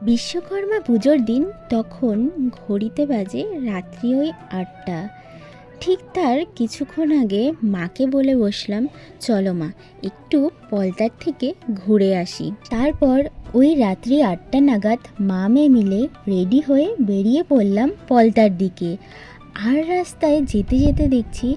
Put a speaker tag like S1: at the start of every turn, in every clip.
S1: বিশ্বকর্মা পুজোর দিন তখন ঘড়িতে বাজে রাত্রি ওই ৮টা। ঠিক তার কিছুক্ষণ আগে মাকে বলে বসলাম, চলো মা একটু পলতার থেকে ঘুরে আসি। তারপর ওই রাত্রি ৮টা নাগাদ মা মেয়ে মিলে রেডি হয়ে বেরিয়ে পড়লাম পলতার দিকে। আর রাস্তায় যেতে যেতে দেখছি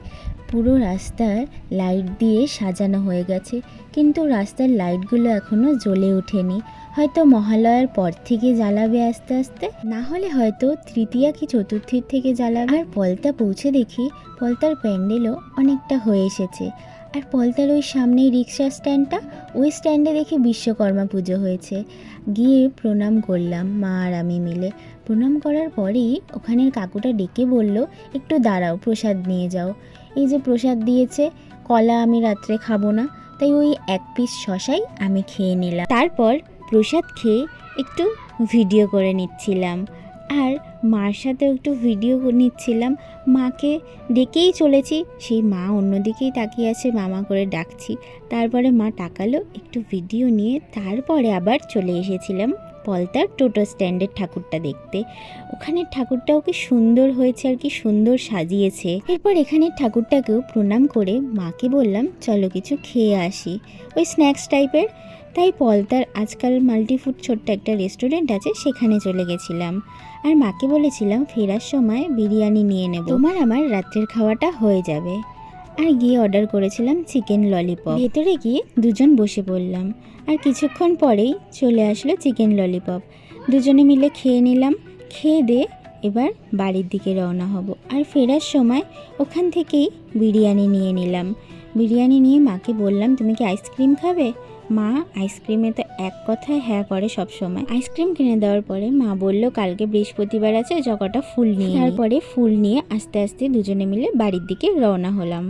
S1: পুরো রাস্তার লাইট দিয়ে সাজানো হয়ে গেছে, কিন্তু রাস্তার লাইটগুলো এখনও জ্বলে ওঠেনি। হয়তো মহালয়ার পর থেকে জ্বালাবে আস্তে আস্তে, না হলে হয়তো তৃতীয়া কি চতুর্থীর থেকে জ্বালাবে। আর পলতা পৌঁছে দেখি পলতার প্যান্ডেলও অনেকটা হয়ে এসেছে। আর পলতার ওই সামনেই রিক্সা স্ট্যান্ডটা, ওই স্ট্যান্ডে দেখি বিশ্বকর্মা পুজো হয়েছে। গিয়ে প্রণাম করলাম মা আর আমি মিলে। প্রণাম করার পরেই ওখানের কাকুটা ডেকে বলল, একটু দাঁড়াও, প্রসাদ নিয়ে যাও। এই যে প্রসাদ দিয়েছে, কলা আমি রাত্রে খাবো না, তাই ওই এক পিস শশাই আমি খেয়ে নিলাম। তারপর প্রসাদ খেয়ে একটু ভিডিও করে নিচ্ছিলাম, আর মার সাথেও একটু ভিডিও নিচ্ছিলাম। মাকে ডেকেই চলেছি, সেই মা অন্যদিকেই তাকিয়ে আছে, মামা করে ডাকছি। তারপরে মা তাকালো, একটু ভিডিও নিয়ে তারপরে আবার চলে এসেছিলাম পলতার টোটো স্ট্যান্ডের ঠাকুরটা দেখতে। ওখানের ঠাকুরটাও কি সুন্দর হয়েছে, আর কি সুন্দর সাজিয়েছে। এরপর এখানের ঠাকুরটাকেও প্রণাম করে মাকে বললাম, চলো কিছু খেয়ে আসি, ওই স্ন্যাক্স টাইপের। তাই পলতার আজকাল মাল্টিফুড ছোট্ট একটা রেস্টুরেন্ট আছে, সেখানে চলে গেছিলাম। আর মাকে বলেছিলাম ফেরার সময় বিরিয়ানি নিয়ে নেব, তোমার আমার রাত্রের খাওয়াটা হয়ে যাবে। আর গিয়ে অর্ডার করেছিলাম চিকেন ললিপপ। ভেতরে গিয়ে দুজন বসে পড়লাম, আর কিছুক্ষণ পরেই চলে আসলো চিকেন ললিপপ। দুজনে মিলে খেয়ে নিলাম। খেয়ে দিয়ে এবার বাড়ির দিকে রওনা হব। আর ফেরার সময় ওখান থেকেই বিরিয়ানি নিয়ে নিলাম। বিরিয়ানি নিয়ে মাকে বললাম, তুমি কি আইসক্রিম খাবে? মা আইসক্রিমে তো এক কথায় হ্যাঁ করে সব সময়। আইসক্রিম কিনে দেওয়ার পরে মা বলল, কালকে বৃহস্পতিবার আছে, যতটা ফুল নিয়ে। তারপরে ফুল নিয়ে আস্তে আস্তে দুজনে মিলে বাড়ির দিকে রওনা হলাম।